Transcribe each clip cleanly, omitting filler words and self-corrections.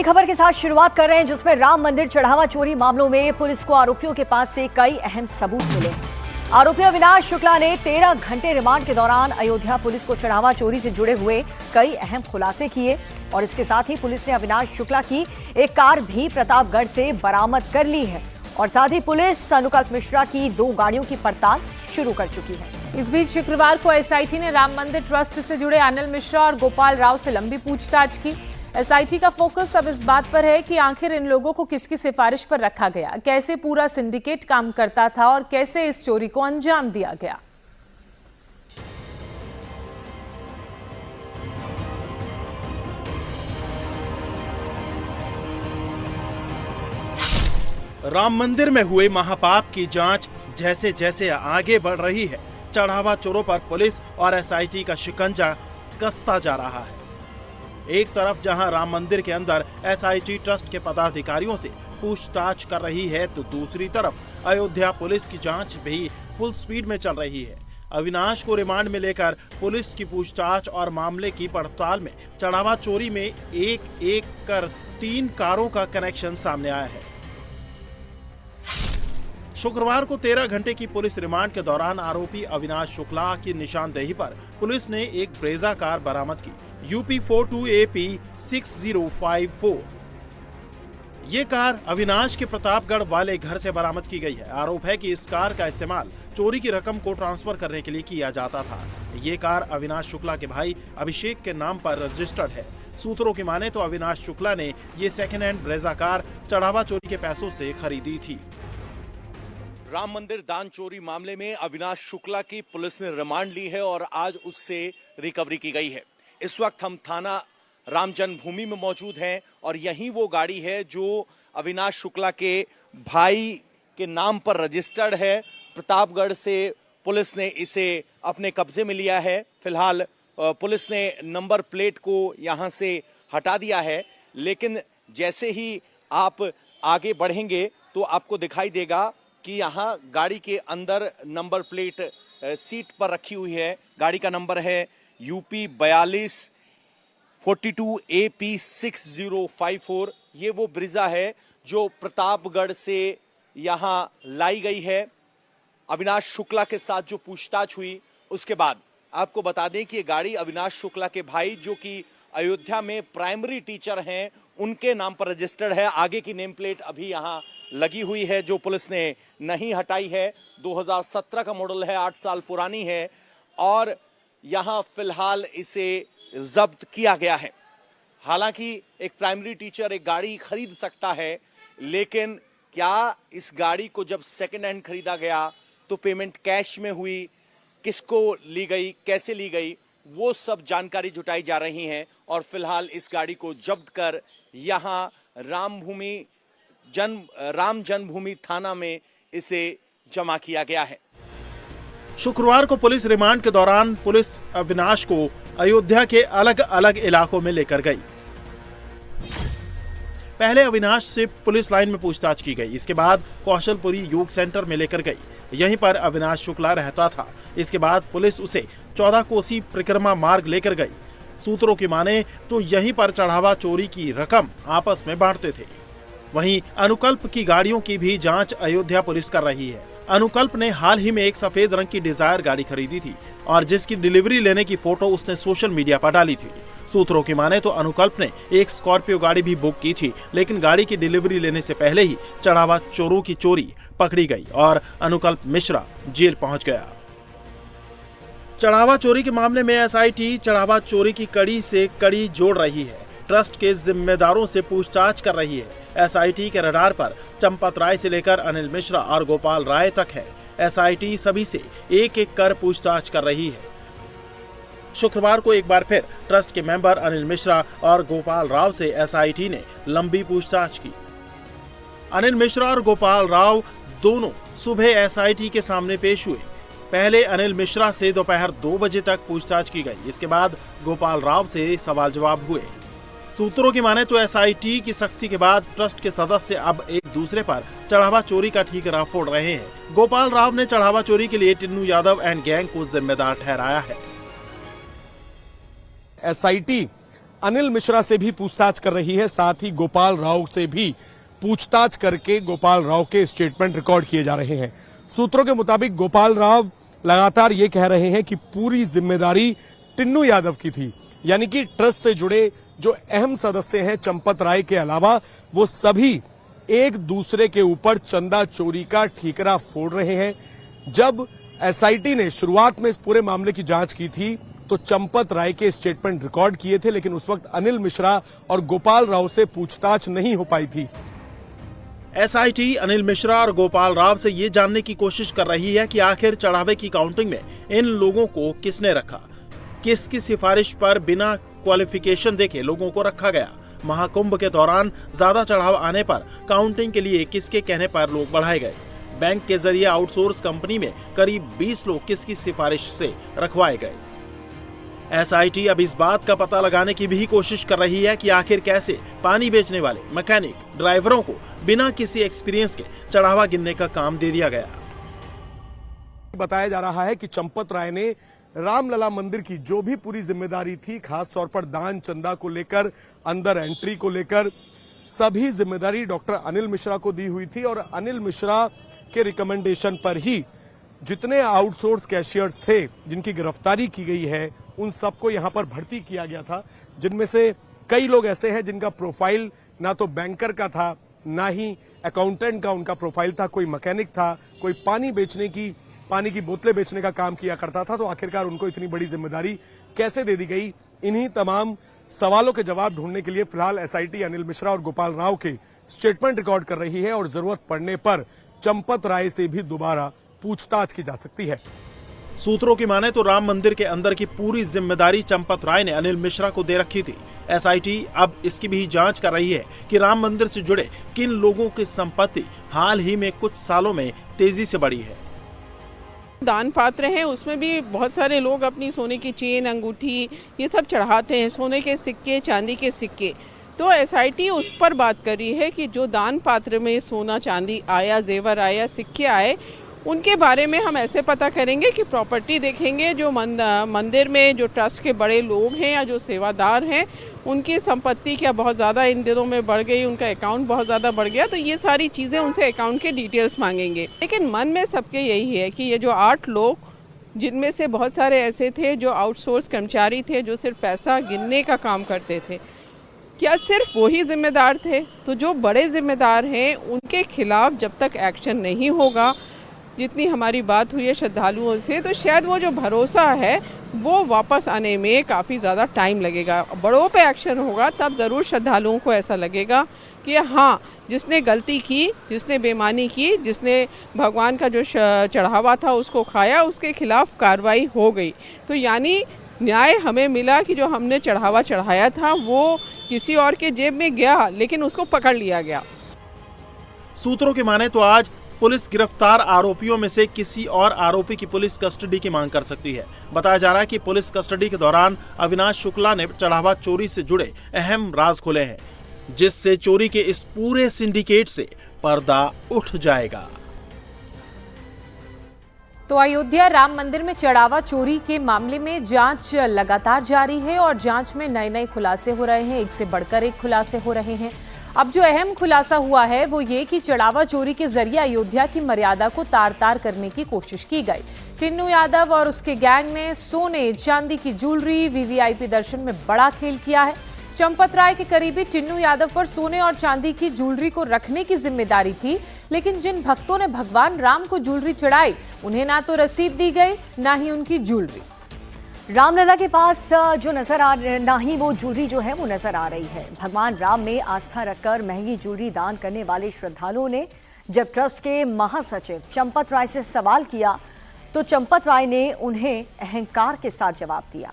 खबर के साथ शुरुआत कर रहे हैं जिसमें राम मंदिर चढ़ावा चोरी मामलों में पुलिस को आरोपियों के पास से कई अहम सबूत मिले। आरोपी अविनाश शुक्ला ने 13 घंटे रिमांड के दौरान अयोध्या पुलिस को चढ़ावा चोरी से जुड़े हुए कई अहम खुलासे किए और इसके साथ ही पुलिस ने अविनाश शुक्ला की एक कार भी प्रतापगढ़ से बरामद कर ली है और साथ ही पुलिस अनुकल्प मिश्रा की 2 गाड़ियों की पड़ताल शुरू कर चुकी है। इस बीच शुक्रवार को एसआईटी ने राम मंदिर ट्रस्ट से जुड़े अनिल मिश्रा और गोपाल राव से लंबी पूछताछ की। एसआईटी का फोकस अब इस बात पर है कि आखिर इन लोगों को किसकी सिफारिश पर रखा गया, कैसे पूरा सिंडिकेट काम करता था और कैसे इस चोरी को अंजाम दिया गया। राम मंदिर में हुए महापाप की जांच जैसे जैसे आगे बढ़ रही है, चढ़ावा चोरों पर पुलिस और एसआईटी का शिकंजा कसता जा रहा है। एक तरफ जहां राम मंदिर के अंदर एसआईटी ट्रस्ट के पदाधिकारियों से पूछताछ कर रही है, तो दूसरी तरफ अयोध्या पुलिस की जांच भी फुल स्पीड में चल रही है। अविनाश को रिमांड में लेकर पुलिस की पूछताछ और मामले की पड़ताल में चढ़ावा चोरी में एक एक कर 3 कारों का कनेक्शन सामने आया है। शुक्रवार को 13 घंटे की पुलिस रिमांड के दौरान आरोपी अविनाश शुक्ला की निशानदेही पर पुलिस ने एक ब्रेजा कार बरामद की, यूपी 42AP 6054। ये कार अविनाश के प्रतापगढ़ वाले घर से बरामद की गई है। आरोप है कि इस कार का इस्तेमाल चोरी की रकम को ट्रांसफर करने के लिए किया जाता था। ये कार अविनाश शुक्ला के भाई अभिषेक के नाम पर रजिस्टर्ड है। सूत्रों की माने तो अविनाश शुक्ला ने ये सेकेंड हैंड ब्रेजा कार चढ़ावा चोरी के पैसों से खरीदी थी। राम मंदिर दान चोरी मामले में अविनाश शुक्ला की पुलिस ने रिमांड ली है और आज उससे रिकवरी की गई है। इस वक्त हम थाना राम जन्मभूमि में मौजूद हैं और यही वो गाड़ी है जो अविनाश शुक्ला के भाई के नाम पर रजिस्टर्ड है। प्रतापगढ़ से पुलिस ने इसे अपने कब्जे में लिया है। फिलहाल पुलिस ने नंबर प्लेट को यहां से हटा दिया है, लेकिन जैसे ही आप आगे बढ़ेंगे तो आपको दिखाई देगा कि यहाँ गाड़ी के अंदर नंबर प्लेट सीट पर रखी हुई है। गाड़ी का नंबर है यूपी 42AP 6054। ये वो ब्रिजा है जो प्रतापगढ़ से यहाँ लाई गई है। अविनाश शुक्ला के साथ जो पूछताछ हुई उसके बाद आपको बता दें कि ये गाड़ी अविनाश शुक्ला के भाई जो कि अयोध्या में प्राइमरी टीचर हैं, उनके नाम पर रजिस्टर्ड है। आगे की नेम प्लेट अभी यहाँ लगी हुई है जो पुलिस ने नहीं हटाई है। 2017 का मॉडल है, 8 साल पुरानी है और यहाँ फिलहाल इसे जब्त किया गया है। हालांकि एक प्राइमरी टीचर एक गाड़ी खरीद सकता है, लेकिन क्या इस गाड़ी को जब सेकेंड हैंड खरीदा गया तो पेमेंट कैश में हुई, किसको ली गई, कैसे ली गई, वो सब जानकारी जुटाई जा रही है और फिलहाल इस गाड़ी को जब्त कर यहाँ राम जन्मभूमि थाना में इसे जमा किया गया है। शुक्रवार को पुलिस रिमांड के दौरान पुलिस अविनाश को अयोध्या के अलग अलग इलाकों में लेकर गई। पहले अविनाश से पुलिस लाइन में पूछताछ की गई, इसके बाद कौशलपुरी योग सेंटर में लेकर गई। यहीं पर अविनाश शुक्ला रहता था। इसके बाद पुलिस उसे 14 कोसी परिक्रमा मार्ग लेकर गई। सूत्रों की माने तो यहीं पर चढ़ावा चोरी की रकम आपस में बांटते थे। वहीं अनुकल्प की गाड़ियों की भी जांच अयोध्या पुलिस कर रही है। अनुकल्प ने हाल ही में एक सफेद रंग की डिजायर गाड़ी खरीदी थी और जिसकी डिलीवरी लेने की फोटो उसने सोशल मीडिया पर डाली थी। सूत्रों की माने तो अनुकल्प ने एक स्कॉर्पियो गाड़ी भी बुक की थी, लेकिन गाड़ी की डिलीवरी लेने से पहले ही चढ़ावा चोरों की चोरी पकड़ी गई और अनुकल्प मिश्रा जेल पहुंच गया। चढ़ावा चोरी के मामले में एसआईटी चढ़ावा चोरी की कड़ी से कड़ी जोड़ रही है। ट्रस्ट के जिम्मेदारों से पूछताछ कर रही है। एसआईटी के रडार पर चंपत राय से लेकर अनिल मिश्रा और गोपाल राय तक है। एसआईटी सभी से एक एक कर पूछताछ कर रही है। शुक्रवार को एक बार फिर ट्रस्ट के मेंबर अनिल मिश्रा और गोपाल राव से एसआईटी ने लंबी पूछताछ की। अनिल मिश्रा और गोपाल राव दोनों सुबह एसआईटी के सामने पेश हुए। पहले अनिल मिश्रा से दोपहर 2 बजे तक पूछताछ की गई। इसके बाद गोपाल राव से सवाल जवाब हुए। सूत्रों की माने तो एसआईटी की सख्ती के बाद ट्रस्ट के सदस्य अब एक दूसरे पर चढ़ावा चोरी का ठीकरा फोड़ रहे हैं। गोपाल राव ने चढ़ावा चोरी के लिए टिन्नू यादव एंड गैंग को जिम्मेदार ठहराया है। एसआईटी अनिल मिश्रा से भी पूछताछ कर रही है, साथ ही गोपाल राव से भी पूछताछ करके गोपाल राव के स्टेटमेंट रिकॉर्ड किए जा रहे हैं। सूत्रों के मुताबिक गोपाल राव लगातार ये कह रहे हैं कि पूरी जिम्मेदारी टिन्नू यादव की थी, यानी कि ट्रस्ट से जुड़े जो अहम सदस्य हैं चंपत राय के अलावा वो सभी एक दूसरे के ऊपर चंदा चोरी का ठीकरा फोड़ रहे हैं। जब एसआईटी ने शुरुआत में इस पूरे मामले की जांच की थी तो चंपत राय के स्टेटमेंट रिकॉर्ड किए थे, लेकिन उस वक्त अनिल मिश्रा और गोपाल राव से पूछताछ नहीं हो पाई थी। एसआईटी अनिल मिश्रा और गोपाल राव से ये जानने की कोशिश कर रही है कि आखिर चढ़ावे की काउंटिंग में इन लोगों को किसने रखा, किसकी सिफारिश पर बिना क्वालिफिकेशन देखे लोगों को रखा गया। महाकुंभ के दौरान ज्यादा चढ़ाव आने पर काउंटिंग के लिए किसके कहने पर लोग बढ़ाए गए। बैंक के जरिए आउटसोर्स कंपनी में करीब 20 लोग किसकी सिफारिश से रखवाए गए। एसआईटी अब इस बात का पता लगाने की भी कोशिश कर रही है कि आखिर कैसे पानी बेचने वाले मैकेनिक ड्राइवरों को बिना किसी एक्सपीरियंस के चढ़ावा गिनने का काम दे दिया गया। बताया जा रहा है कि चंपत राय ने रामलला मंदिर की जो भी पूरी जिम्मेदारी थी, खास तौर पर दान चंदा को लेकर, अंदर एंट्री को लेकर, सभी जिम्मेदारी डॉक्टर अनिल मिश्रा को दी हुई थी और अनिल मिश्रा के रिकमेंडेशन पर ही जितने आउटसोर्स कैशियर्स थे जिनकी गिरफ्तारी की गई है उन सबको यहां पर भर्ती किया गया था, जिनमें से कई लोग ऐसे हैं जिनका प्रोफाइल ना तो बैंकर का था ना ही अकाउंटेंट का उनका प्रोफाइल था, कोई मैकेनिक था, कोई पानी की बोतलें बेचने का काम किया करता था। तो आखिरकार उनको इतनी बड़ी जिम्मेदारी कैसे दे दी गई, इन्हीं तमाम सवालों के जवाब ढूंढने के लिए फिलहाल एसआईटी अनिल मिश्रा और गोपाल राव के स्टेटमेंट रिकॉर्ड कर रही है और जरूरत पड़ने पर चंपत राय से भी दोबारा पूछताछ की जा सकती है। सूत्रों की माने तो राम मंदिर के अंदर की पूरी जिम्मेदारी चंपत राय ने अनिल मिश्रा को दे रखी थी। एसआईटी अब इसकी भी जांच कर रही है कि राम मंदिर से जुड़े किन लोगों की संपत्ति हाल ही में कुछ सालों में तेजी से बढ़ी है। दान पात्र हैं, उसमें भी बहुत सारे लोग अपनी सोने की चेन, अंगूठी ये सब चढ़ाते हैं, सोने के सिक्के, चांदी के सिक्के। तो एसआईटी उस पर बात कर रही है कि जो दान पात्र में सोना चांदी आया, जेवर आया, सिक्के आए, उनके बारे में हम ऐसे पता करेंगे कि प्रॉपर्टी देखेंगे, जो मंदिर में जो ट्रस्ट के बड़े लोग हैं या जो सेवादार हैं उनकी संपत्ति क्या बहुत ज़्यादा इन दिनों में बढ़ गई, उनका अकाउंट बहुत ज़्यादा बढ़ गया, तो ये सारी चीज़ें उनसे अकाउंट के डिटेल्स मांगेंगे। लेकिन मन में सबके यही है कि ये जो 8 लोग, जिनमें से बहुत सारे ऐसे थे जो आउटसोर्स कर्मचारी थे, जो सिर्फ पैसा गिनने का काम करते थे, क्या सिर्फ वही जिम्मेदार थे? तो जो बड़े जिम्मेदार हैं उनके खिलाफ जब तक एक्शन नहीं होगा, जितनी हमारी बात हुई है श्रद्धालुओं से, तो शायद वो जो भरोसा है वो वापस आने में काफ़ी ज़्यादा टाइम लगेगा। बड़ों पे एक्शन होगा तब ज़रूर श्रद्धालुओं को ऐसा लगेगा कि हाँ, जिसने गलती की, जिसने बेईमानी की, जिसने भगवान का जो चढ़ावा था उसको खाया, उसके खिलाफ कार्रवाई हो गई। तो यानी न्याय हमें मिला कि जो हमने चढ़ावा चढ़ाया था वो किसी और के जेब में गया, लेकिन उसको पकड़ लिया गया। सूत्रों की माने तो आज पुलिस गिरफ्तार आरोपियों में से किसी और आरोपी की पुलिस कस्टडी की मांग कर सकती है। बताया जा रहा है कि पुलिस कस्टडी के दौरान अविनाश शुक्ला ने चढ़ावा चोरी से जुड़े अहम राज खोले हैं, जिससे चोरी के इस पूरे सिंडिकेट से पर्दा उठ जाएगा। तो अयोध्या राम मंदिर में चढ़ावा चोरी के मामले में जांच लगातार जारी है और जांच में नए खुलासे हो रहे हैं, एक से बढ़कर एक खुलासे हो रहे हैं। अब जो अहम खुलासा हुआ है वो ये कि चढ़ावा चोरी के जरिए अयोध्या की मर्यादा को तार-तार करने की कोशिश की गई। टिन्नू यादव और उसके गैंग ने सोने चांदी की ज्वेलरी, वीवीआईपी दर्शन में बड़ा खेल किया है। चंपत राय के करीबी टिन्नू यादव पर सोने और चांदी की ज्वेलरी को रखने की जिम्मेदारी थी, लेकिन जिन भक्तों ने भगवान राम को ज्वेलरी चढ़ाई उन्हें ना तो रसीद दी गई ना ही उनकी ज्वेलरी। रामलला के पास जो ना ही वो ज्वेलरी जो है वो नजर आ रही है। भगवान राम में आस्था रखकर महंगी ज्वेलरी दान करने वाले श्रद्धालुओं ने जब ट्रस्ट के महासचिव चंपत राय से सवाल किया तो चंपत राय ने उन्हें अहंकार के साथ जवाब दिया।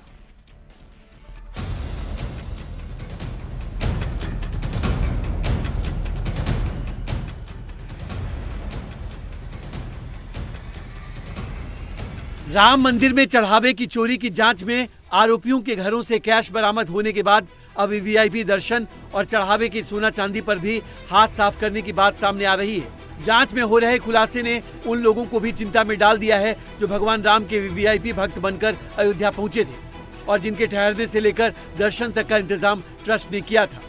राम मंदिर में चढ़ावे की चोरी की जांच में आरोपियों के घरों से कैश बरामद होने के बाद अब वीवीआईपी दर्शन और चढ़ावे की सोना चांदी पर भी हाथ साफ करने की बात सामने आ रही है। जांच में हो रहे खुलासे ने उन लोगों को भी चिंता में डाल दिया है जो भगवान राम के वीवीआईपी भक्त बनकर अयोध्या पहुंचे थे। और जिनके ठहरने से लेकर दर्शन तक का इंतजाम ट्रस्ट ने किया था।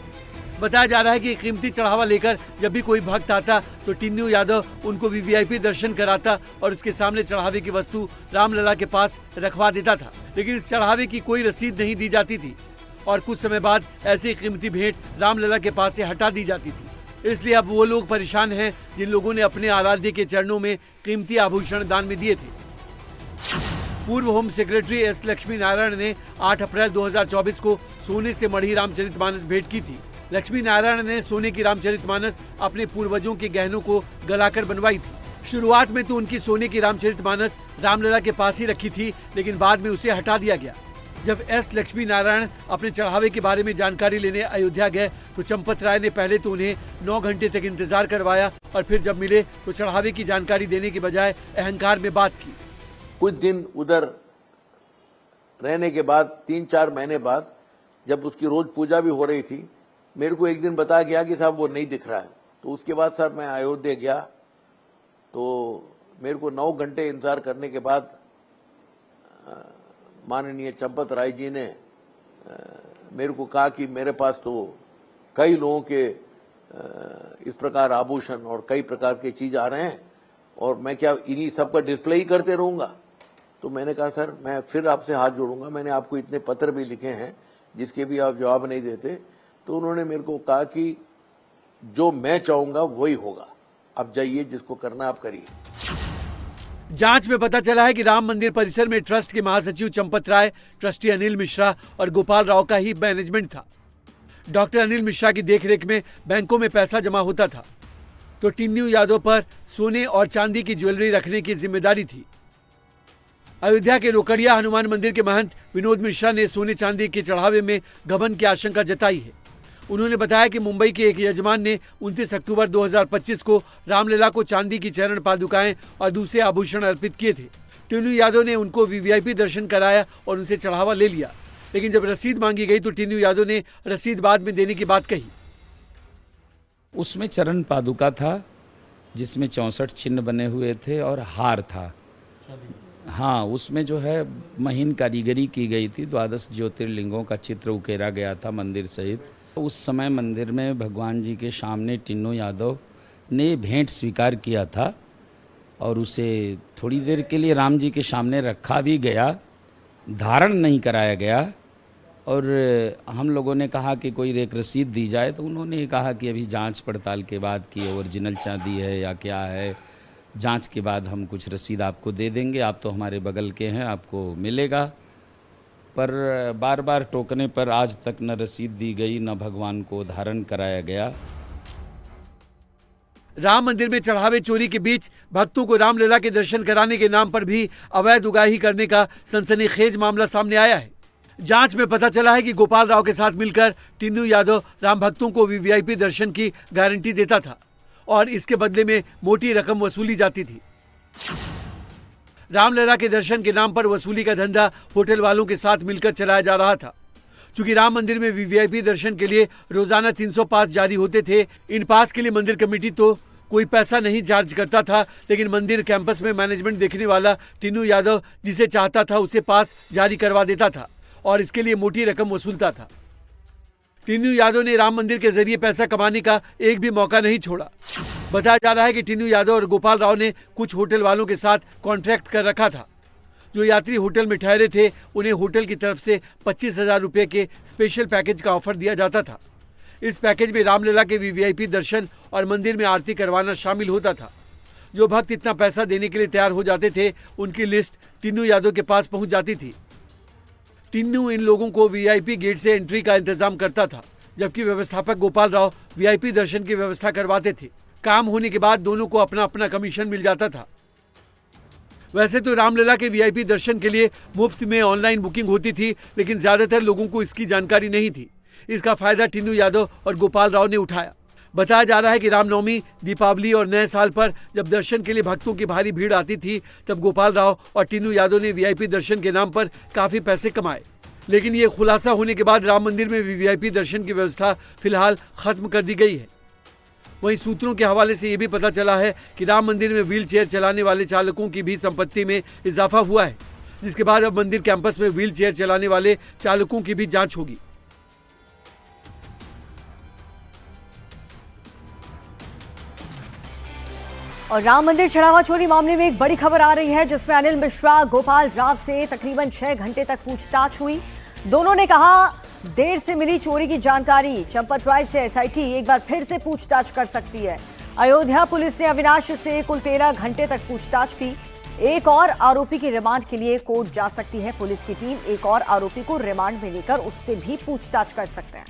बताया जा रहा है कि कीमती चढ़ावा लेकर जब भी कोई भक्त आता तो टिन्नू यादव उनको वीवीआईपी दर्शन कराता और उसके सामने चढ़ावे की वस्तु रामलला के पास रखवा देता था, लेकिन इस चढ़ावे की कोई रसीद नहीं दी जाती थी और कुछ समय बाद ऐसी कीमती भेंट रामलला के पास से हटा दी जाती थी। इसलिए अब वो लोग परेशान हैं जिन लोगों ने अपने आराध्य के चरणों में कीमती आभूषण दान में दिए थे। पूर्व home secretary S Lakshmi Narayan ने 8 अप्रैल 2024 को सोने से मढ़ी रामचरितमानस भेंट की थी। लक्ष्मी नारायण ने सोने की रामचरितमानस अपने पूर्वजों के गहनों को गलाकर बनवाई थी। शुरुआत में तो उनकी सोने की रामचरितमानस रामलला के पास ही रखी थी, लेकिन बाद में उसे हटा दिया गया। जब एस लक्ष्मी नारायण अपने चढ़ावे के बारे में जानकारी लेने अयोध्या गए तो चंपत राय ने पहले तो उन्हें 9 घंटे तक इंतजार करवाया और फिर जब मिले तो चढ़ावे की जानकारी देने के बजाय अहंकार में बात की। कुछ दिन उधर रहने के बाद 3-4 महीने बाद जब उसकी रोज पूजा भी हो रही थी, मेरे को एक दिन बताया गया कि साहब वो नहीं दिख रहा है। तो उसके बाद सर मैं अयोध्या गया तो मेरे को 9 घंटे इंतजार करने के बाद माननीय चंपत राय जी ने मेरे को कहा कि मेरे पास तो कई लोगों के इस प्रकार आभूषण और कई प्रकार के चीज आ रहे हैं और मैं क्या इन्हीं सबका डिस्प्ले ही करते रहूंगा। तो मैंने कहा सर मैं फिर आपसे हाथ जोड़ूंगा, मैंने आपको इतने पत्र भी लिखे हैं जिसके भी आप जवाब नहीं देते। तो उन्होंने मेरे को कहा कि जो मैं चाहूंगा वही होगा, आप जाइए जिसको करना आप करिए। जांच में पता चला है कि राम मंदिर परिसर में ट्रस्ट के महासचिव चंपत राय, ट्रस्टी अनिल मिश्रा और गोपाल राव का ही मैनेजमेंट था। डॉक्टर अनिल मिश्रा की देखरेख में बैंकों में पैसा जमा होता था तो टिन्नू यादव पर सोने और चांदी की ज्वेलरी रखने की जिम्मेदारी थी। अयोध्या के रोकड़िया हनुमान मंदिर के महंत विनोद मिश्रा ने सोने चांदी के चढ़ावे में गबन की आशंका जताई है। उन्होंने बताया कि मुंबई के एक यजमान ने 29 अक्टूबर 2025 को रामलला को चांदी की चरण पादुकाएं और दूसरे आभूषण अर्पित किए थे। टिन्नू यादव ने उनको वीवीआईपी दर्शन कराया और उनसे चढ़ावा ले लिया, लेकिन जब रसीद मांगी गई तो टिन्नू यादव ने रसीद बाद में देने की बात कही। उसमें चरण पादुका था जिसमें 64 चिन्ह बने हुए थे और हार था। हाँ, उसमें जो है महीन कारीगरी की गई थी। 12 ज्योतिर्लिंगों का चित्र उकेरा गया था मंदिर सहित। उस समय मंदिर में भगवान जी के सामने टिन्नू यादव ने भेंट स्वीकार किया था और उसे थोड़ी देर के लिए राम जी के सामने रखा भी गया, धारण नहीं कराया गया। और हम लोगों ने कहा कि कोई एक रसीद दी जाए तो उन्होंने कहा कि अभी जांच पड़ताल के बाद कि ओरिजिनल चांदी है या क्या है, जांच के बाद हम कुछ रसीद आपको दे देंगे, आप तो हमारे बगल के हैं, आपको मिलेगा। पर बार बार टोकने पर आज तक न रसीद दी गई, न भगवान को धारण कराया गया। राम मंदिर में चढ़ावे चोरी के बीच भक्तों को रामलला के दर्शन कराने के नाम पर भी अवैध उगाही करने का सनसनीखेज मामला सामने आया है। जांच में पता चला है कि गोपाल राव के साथ मिलकर टिन्नू यादव राम भक्तों को वीवीआईपी दर्शन की गारंटी देता था और इसके बदले में मोटी रकम वसूली जाती थी। रामलला के दर्शन के नाम पर वसूली का धंधा होटल वालों के साथ मिलकर चलाया जा रहा था। चूंकि राम मंदिर में वीवीआईपी दर्शन के लिए रोजाना 300 पास जारी होते थे, इन पास के लिए मंदिर कमेटी तो कोई पैसा नहीं चार्ज करता था, लेकिन मंदिर कैंपस में मैनेजमेंट देखने वाला टिन्नू यादव जिसे चाहता था उसे पास जारी करवा देता था और इसके लिए मोटी रकम वसूलता था। टिन्नू यादव ने राम मंदिर के जरिए पैसा कमाने का एक भी मौका नहीं छोड़ा। बताया जा रहा है कि टिन्नू यादव और गोपाल राव ने कुछ होटल वालों के साथ कॉन्ट्रैक्ट कर रखा था। जो यात्री होटल में ठहरे थे उन्हें होटल की तरफ से 25,000 रुपये के स्पेशल पैकेज का ऑफर दिया जाता था। इस पैकेज में रामलला के वीवीआईपी दर्शन और मंदिर में आरती करवाना शामिल होता था। जो भक्त इतना पैसा देने के लिए तैयार हो जाते थे उनकी लिस्ट टिन्नू यादव के पास पहुंच जाती थी। टिन्नू इन लोगों को वीआईपी गेट से एंट्री का इंतजाम करता था, जबकि व्यवस्थापक गोपाल राव वीआईपी दर्शन की व्यवस्था करवाते थे। काम होने के बाद दोनों को अपना अपना कमीशन मिल जाता था। वैसे तो रामलला के वीआईपी दर्शन के लिए मुफ्त में ऑनलाइन बुकिंग होती थी, लेकिन ज्यादातर लोगों को इसकी जानकारी नहीं थी। इसका फायदा टिन्नू यादव और गोपाल राव ने उठाया। बताया जा रहा है कि रामनवमी, दीपावली और नए साल पर जब दर्शन के लिए भक्तों की भारी भीड़ आती थी तब गोपाल राव और टिन्नू यादव ने वीआईपी दर्शन के नाम पर काफी पैसे कमाए। लेकिन ये खुलासा होने के बाद राम मंदिर में वीवीआईपी दर्शन की व्यवस्था फिलहाल खत्म कर दी गई है। वहीं सूत्रों के हवाले से ये भी पता चला है कि राम मंदिर में व्हील चेयर चलाने वाले चालकों की भी संपत्ति में इजाफा हुआ है। जिसके बाद अब मंदिर कैंपस में व्हील चेयर चलाने वाले चालकों की भी जांच होगी। और राम मंदिर चढ़ावा चोरी मामले में एक बड़ी खबर आ रही है, जिसमें अनिल मिश्रा गोपाल राव से तकरीबन 6 घंटे तक पूछताछ हुई। दोनों ने कहा देर से मिली चोरी की जानकारी चंपत राय से एसआईटी एक बार फिर से पूछताछ कर सकती है। अयोध्या पुलिस ने अविनाश से कुल 13 घंटे तक पूछताछ की। एक और आरोपी की रिमांड के लिए कोर्ट जा सकती है। पुलिस की टीम एक और आरोपी को रिमांड में लेकर उससे भी पूछताछ कर सकते हैं।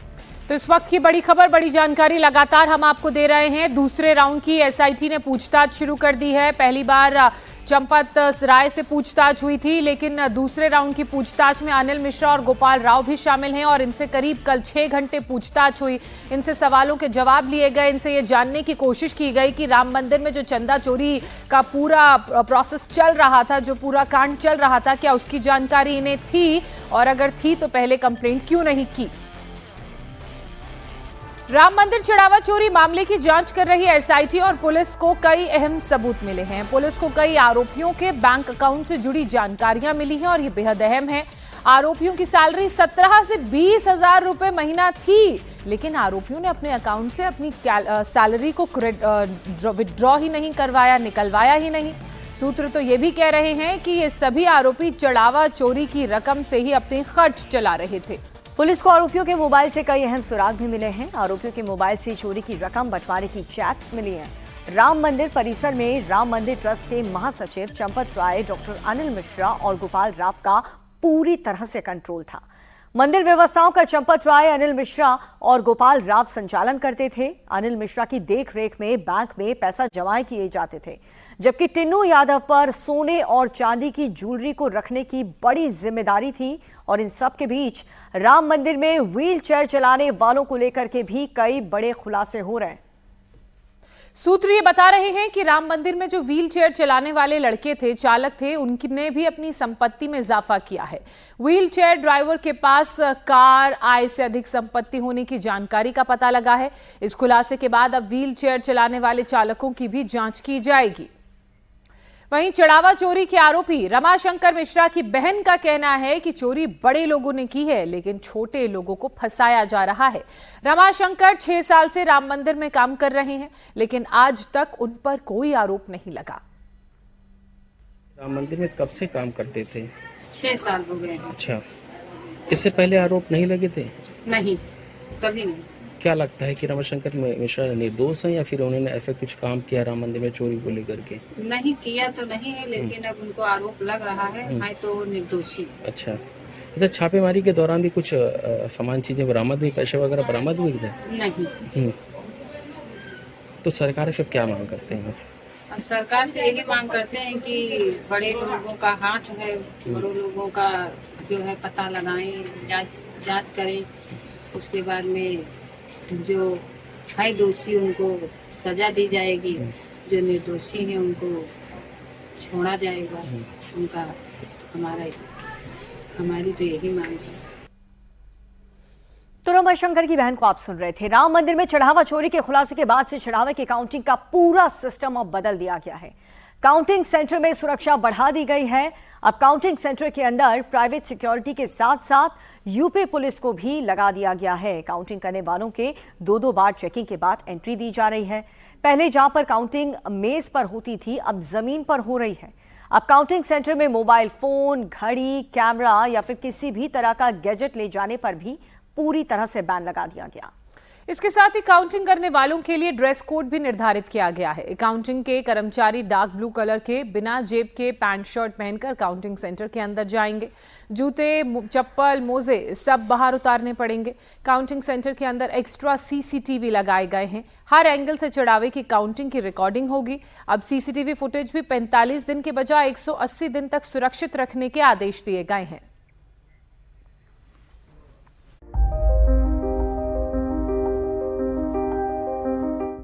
तो इस वक्त की बड़ी खबर, बड़ी जानकारी लगातार हम आपको दे रहे हैं। दूसरे राउंड की एसआईटी ने पूछताछ शुरू कर दी है। पहली बार चंपत राय से पूछताछ हुई थी, लेकिन दूसरे राउंड की पूछताछ में अनिल मिश्रा और गोपाल राव भी शामिल हैं और इनसे करीब कल 6 घंटे पूछताछ हुई। इनसे सवालों के जवाब लिए गए। इनसे ये जानने की कोशिश की गई कि राम मंदिर में जो चंदा चोरी का पूरा प्रोसेस चल रहा था, जो पूरा कांड चल रहा था, क्या उसकी जानकारी इन्हें थी, और अगर थी तो पहले कंप्लेंट क्यों नहीं की। राम मंदिर चढ़ावा चोरी मामले की जांच कर रही एसआईटी और पुलिस को कई अहम सबूत मिले हैं। पुलिस को कई आरोपियों के बैंक अकाउंट से जुड़ी जानकारियां मिली हैं और ये बेहद अहम है। आरोपियों की सैलरी 17 से 20 हजार रुपए महीना थी, लेकिन आरोपियों ने अपने अकाउंट से अपनी सैलरी को विड्रॉ ही नहीं करवाया, निकलवाया ही नहीं। सूत्र तो ये भी कह रहे हैं कि ये सभी आरोपी चढ़ावा चोरी की रकम से ही अपने खर्च चला रहे थे। पुलिस को आरोपियों के मोबाइल से कई अहम सुराग भी मिले हैं। आरोपियों के मोबाइल से चोरी की रकम बंटवारे की चैट्स मिली हैं। राम मंदिर परिसर में राम मंदिर ट्रस्ट के महासचिव चंपत राय, डॉक्टर अनिल मिश्रा और गोपाल राव का पूरी तरह से कंट्रोल था। मंदिर व्यवस्थाओं का चंपत राय, अनिल मिश्रा और गोपाल राव संचालन करते थे। अनिल मिश्रा की देखरेख में बैंक में पैसा जमा किए जाते थे, जबकि टिन्नू यादव पर सोने और चांदी की ज्वेलरी को रखने की बड़ी जिम्मेदारी थी। और इन सब के बीच राम मंदिर में व्हील चेयर चलाने वालों को लेकर के भी कई बड़े खुलासे हो रहे हैं। सूत्र ये बता रहे हैं कि राम मंदिर में जो व्हील चेयर चलाने वाले लड़के थे, चालक थे, उनने भी अपनी संपत्ति में इजाफा किया है। व्हील चेयर ड्राइवर के पास कार, आय से अधिक संपत्ति होने की जानकारी का पता लगा है। इस खुलासे के बाद अब व्हील चेयर चलाने वाले चालकों की भी जांच की जाएगी। वहीं चढ़ावा चोरी के आरोपी रमाशंकर मिश्रा की बहन का कहना है कि चोरी बड़े लोगों ने की है, लेकिन छोटे लोगों को फंसाया जा रहा है। रमाशंकर 6 साल से राम मंदिर में काम कर रहे हैं, लेकिन आज तक उन पर कोई आरोप नहीं लगा। राम मंदिर में कब से काम करते थे? 6 साल हो गए हैं। अच्छा, इससे पहले आरोप नहीं लगे थे? नहीं, कभी नहीं। क्या लगता है कि रमाशंकर मिश्रा निर्दोष हैं या फिर उन्होंने ऐसा कुछ काम किया राम मंदिर में चोरी को लेकर के? नहीं किया तो नहीं है, लेकिन अब उनको आरोप लग रहा है तो निर्दोषी। अच्छा, छापेमारी के दौरान भी कुछ सामान चीजें बरामद हुई, पैसे वगैरह बरामद हुए थे? नहीं। तो सरकार से क्या मांग करते हैं? अब सरकार से यही मांग करते हैं कि बड़े लोगों का हाथ है, बड़े लोगों का जो है पता लगाएं, जांच करें। उसके बाद में जो है दोषी उनको सजा दी जाएगी, जो निर्दोषी हैं उनको छोड़ा जाएगा। उनका हमारी तो यही मांग है। तो रमाशंकर की बहन को आप सुन रहे थे। राम मंदिर में चढ़ावा चोरी के खुलासे के बाद से चढ़ावे की काउंटिंग का पूरा सिस्टम अब बदल दिया गया है। काउंटिंग सेंटर में सुरक्षा बढ़ा दी गई है। अब काउंटिंग सेंटर के अंदर प्राइवेट सिक्योरिटी के साथ साथ यूपी पुलिस को भी लगा दिया गया है। काउंटिंग करने वालों के 2-2 बार चेकिंग के बाद एंट्री दी जा रही है। पहले जहां पर काउंटिंग मेज पर होती थी, अब जमीन पर हो रही है। अब काउंटिंग सेंटर में मोबाइल फोन, घड़ी, कैमरा या फिर किसी भी तरह का गैजेट ले जाने पर भी पूरी तरह से बैन लगा दिया गया। इसके साथ ही काउंटिंग करने वालों के लिए ड्रेस कोड भी निर्धारित किया गया है। काउंटिंग के कर्मचारी डार्क ब्लू कलर के बिना जेब के पैंट शर्ट पहनकर काउंटिंग सेंटर के अंदर जाएंगे। जूते, चप्पल, मोजे सब बाहर उतारने पड़ेंगे। काउंटिंग सेंटर के अंदर एक्स्ट्रा सीसीटीवी लगाए गए हैं। हर एंगल से चढ़ावे की काउंटिंग की रिकॉर्डिंग होगी। अब सीसीटीवी फुटेज भी 45 दिन के बजाय 180 दिन तक सुरक्षित रखने के आदेश दिए गए हैं।